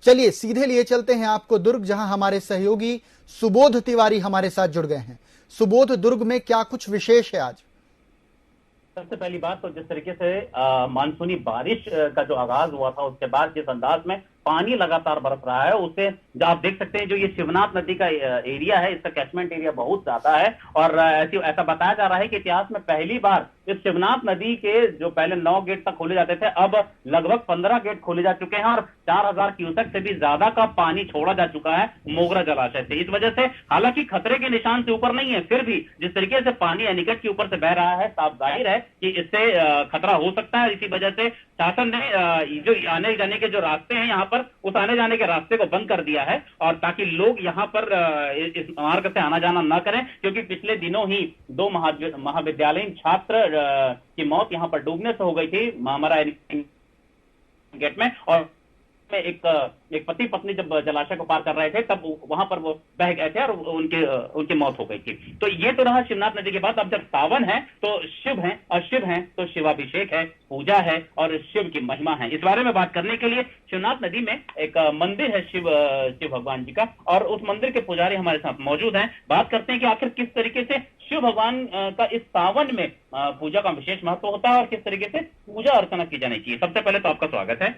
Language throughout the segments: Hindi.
चलिए सीधे लिए चलते हैं आपको दुर्ग, जहां हमारे सहयोगी सुबोध तिवारी हमारे साथ जुड़ गए हैं। सुबोध, दुर्ग में क्या कुछ विशेष है आज? सबसे पहली बात तो जिस तरीके से मानसूनी बारिश का जो आगाज हुआ था, उसके बाद जिस अंदाज में पानी लगातार बरस रहा है, उससे जो आप देख सकते हैं, जो ये शिवनाथ नदी का एरिया है, इसका कैचमेंट एरिया बहुत ज्यादा है। और ऐसा बताया जा रहा है कि इतिहास में पहली बार इस शिवनाथ नदी के जो पहले 9 गेट तक खोले जाते थे, अब लगभग 15 गेट खोले जा चुके हैं और 4000 क्यूसेक से भी ज्यादा का पानी छोड़ा जा चुका है मोगरा जलाशय से। इस वजह से हालांकि खतरे के निशान से ऊपर नहीं है, फिर भी जिस तरीके से पानी एनीकट के ऊपर से बह रहा है, साफ जाहिर है कि इससे खतरा हो सकता है। इसी वजह से शासन ने जो आने जाने के जो रास्ते हैं यहाँ पर, उस आने जाने के रास्ते को बंद कर दिया है, और ताकि लोग यहाँ पर इस मार्ग से आना जाना न करें, क्योंकि पिछले दिनों ही 2 महाविद्यालयीन छात्र की मौत यहाँ पर डूबने से हो गई थी मामरा गेट में। और एक पति पत्नी जब जलाशय को पार कर रहे थे, तब वहां पर वो बह गए थे और उनकी मौत हो गई थी। तो ये तो रहा शिवनाथ नदी के बाद। अब जब सावन है तो शिव हैं, और शिव हैं तो शिवाभिषेक है, पूजा है और शिव की महिमा है। इस बारे में बात करने के लिए शिवनाथ नदी में एक मंदिर है शिव भगवान जी का, और उस मंदिर के पुजारी हमारे साथ मौजूद हैं। बात करते हैं कि आखिर किस तरीके से शिव भगवान का इस सावन में पूजा का विशेष महत्व होता है और किस तरीके से पूजा अर्चना की जानी चाहिए। सबसे पहले तो आपका स्वागत है।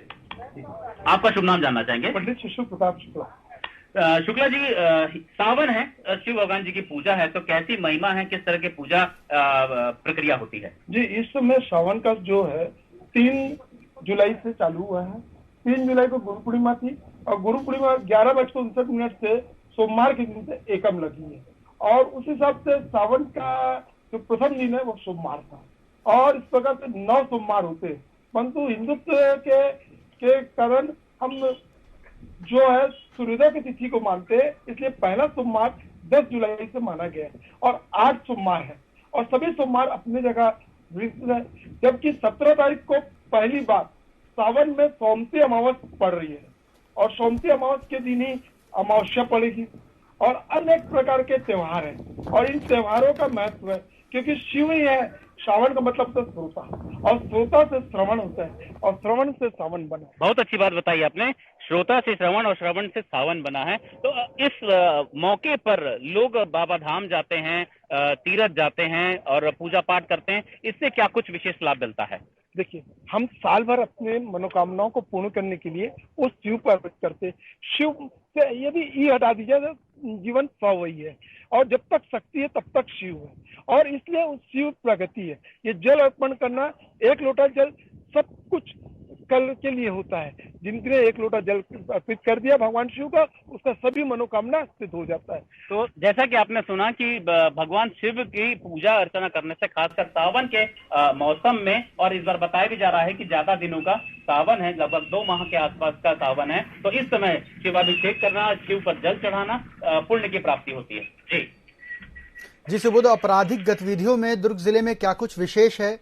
आपका शुभ नाम जानना चाहेंगे? पंडित शिशु प्रताप शुक्ला। शुक्ला जी, सावन है, शिव भगवान जी की पूजा है, तो कैसी महिमा है, किस तरह की पूजा प्रक्रिया होती है? जी, इस समय सावन का जो है 3 जुलाई से चालू हुआ है। 3 जुलाई को गुरु पूर्णिमा थी, और गुरु पूर्णिमा 11:59 से सोमवार के दिन से एकम लगी है, और उस हिसाब से सावन का जो प्रथम दिन है वो सोमवार था, और इस प्रकार से 9 सोमवार होते हैं। परंतु हिंदुत्व के कारण हम जो है सूर्योदय की तिथि को मानते हैं, इसलिए पहला सोमवार 10 जुलाई से माना गया है, और 8 सोमवार है, और सभी सोमवार अपनी जगह विशिष्ट है। जबकि 17 तारीख को पहली बार सावन में सोमती अमावस्या पड़ रही है, और सोमती अमावस्या के दिन ही अमावस्या पड़ेगी, और अनेक प्रकार के त्योहार हैं, और इन त्योहारों का महत्व है क्योंकि शिव ही है। श्रावण का मतलब तो श्रोता, और श्रोता से श्रवण होता है, और श्रवण से सावन बना। बहुत अच्छी बात बताई आपने, श्रोता से श्रवण और श्रवण से सावन बना है। तो इस मौके पर लोग बाबा धाम जाते हैं, तीर्थ जाते हैं और पूजा पाठ करते हैं, इससे क्या कुछ विशेष लाभ मिलता है? देखिए, हम साल भर अपने मनोकामनाओं को पूर्ण करने के लिए उस शिव पर अर्पित करते। शिव से यदि ई हटा दीजिए तो जीवन स्व वही है, और जब तक शक्ति है तब तक शिव है, और इसलिए उस शिव प्रगति है। ये जल अर्पण करना, 1 लोटा जल सब कुछ कल के लिए होता है। जिनके 1 लोटा जल अर्पित कर दिया भगवान शिव का, उसका सभी मनोकामना सिद्ध हो जाता है। तो जैसा कि आपने सुना कि भगवान शिव की पूजा अर्चना करने से, खासकर सावन के मौसम में, और इस बार बताया भी जा रहा है कि ज्यादा दिनों का सावन है, लगभग 2 माह के आसपास का सावन है, तो इस समय शिवाभिषेक करना, शिव पर जल चढ़ाना पुण्य की प्राप्ति होती है। जी सुबोध, आपराधिक गतिविधियों में दुर्ग जिले में क्या कुछ विशेष है?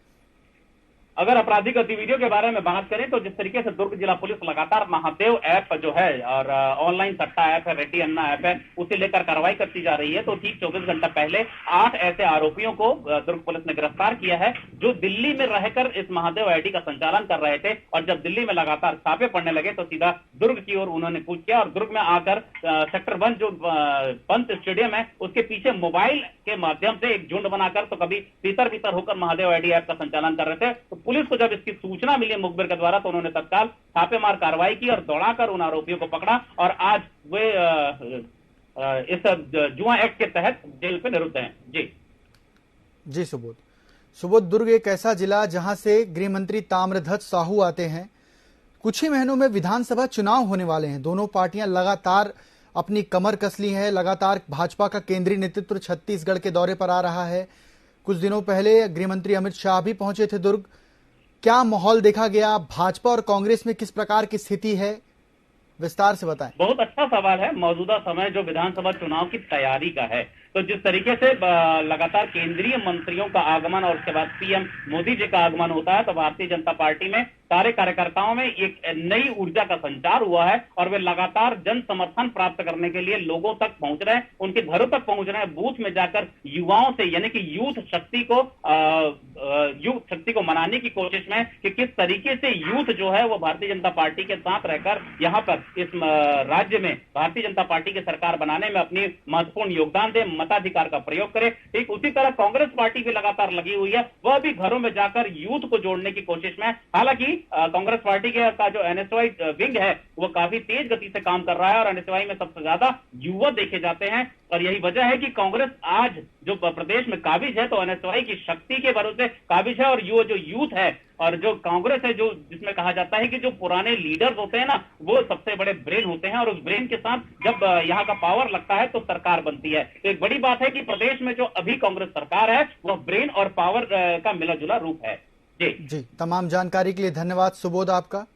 अगर आपराधिक गतिविधियों के बारे में बात करें तो जिस तरीके से दुर्ग जिला पुलिस लगातार महादेव ऐप जो है और ऑनलाइन सट्टा ऐप है, रेड्डी अन्ना ऐप है, उसे लेकर कार्रवाई करती जा रही है। तो ठीक 24 घंटा पहले 8 ऐसे आरोपियों को दुर्ग पुलिस ने गिरफ्तार किया है, जो दिल्ली में रहकर इस महादेव आईडी का संचालन कर रहे थे। और जब दिल्ली में लगातार छापे पड़ने लगे तो सीधा दुर्ग की ओर उन्होंने कूच किया, और दुर्ग में आकर सेक्टर 1 जो पंत स्टेडियम है, उसके पीछे मोबाइल के माध्यम से एक झुंड बनाकर, तो कभी भीतर होकर महादेव आईडी ऐप का संचालन कर रहे थे। तो पुलिस को जब इसकी सूचना मिली मुखबिर के द्वारा, तो उन्होंने तत्काल छापेमार कार्रवाई की और दौड़ाकर उन आरोपियों को पकड़ा, और आज वे इस जुआ एक्ट के तहत जेल पे निरुद्ध हैं। जी सुबोध, दुर्ग एक ऐसा जिला जहां से गृह मंत्री ताम्रध्वज साहू आते हैं। कुछ ही महीनों में विधानसभा चुनाव होने वाले हैं। दोनों पार्टियां लगातार अपनी कमर कस ली है। लगातार भाजपा का केंद्रीय नेतृत्व छत्तीसगढ़ के दौरे पर आ रहा है। कुछ दिनों पहले गृह मंत्री अमित शाह भी पहुंचे थे दुर्ग। क्या माहौल देखा गया? भाजपा और कांग्रेस में किस प्रकार की स्थिति है, विस्तार से बताएं। बहुत अच्छा सवाल है। मौजूदा समय जो विधानसभा चुनाव की तैयारी का है, तो जिस तरीके से लगातार केंद्रीय मंत्रियों का आगमन और उसके बाद पीएम मोदी जी का आगमन होता है, तो भारतीय जनता पार्टी में सारे कार्यकर्ताओं में एक नई ऊर्जा का संचार हुआ है और वे लगातार जन समर्थन प्राप्त करने के लिए लोगों तक पहुंच रहे हैं, उनके घरों तक पहुंच रहे हैं, बूथ में जाकर युवाओं से यानी कि यूथ शक्ति को मनाने की कोशिश में कि किस तरीके से यूथ जो है वो भारतीय जनता पार्टी के साथ रहकर यहां पर इस राज्य में भारतीय जनता पार्टी की सरकार बनाने में अपनी महत्वपूर्ण योगदान दे, मताधिकार का प्रयोग करे। ठीक उसी तरह कांग्रेस पार्टी भी लगातार लगी हुई है, वह भी घरों में जाकर यूथ को जोड़ने की कोशिश में। हालांकि कांग्रेस पार्टी का जो एनएसवाई विंग है वो काफी तेज गति से काम कर रहा है और एनएसवाई में सबसे ज्यादा युवा देखे जाते हैं और यही वजह है कि कांग्रेस आज जो प्रदेश में काबिज है तो एनएसवाई की शक्ति के भरोसे काबिज है। और जो यूथ है और जो कांग्रेस है, जो जिसमें कहा जाता है कि जो पुराने लीडर्स होते हैं ना वो सबसे बड़े ब्रेन होते हैं और उस ब्रेन के साथ जब यहाँ का पावर लगता है तो सरकार बनती है। तो एक बड़ी बात है कि प्रदेश में जो अभी कांग्रेस सरकार है वह ब्रेन और पावर का मिला जुला रूप है। जी, तमाम जानकारी के लिए धन्यवाद सुबोध आपका।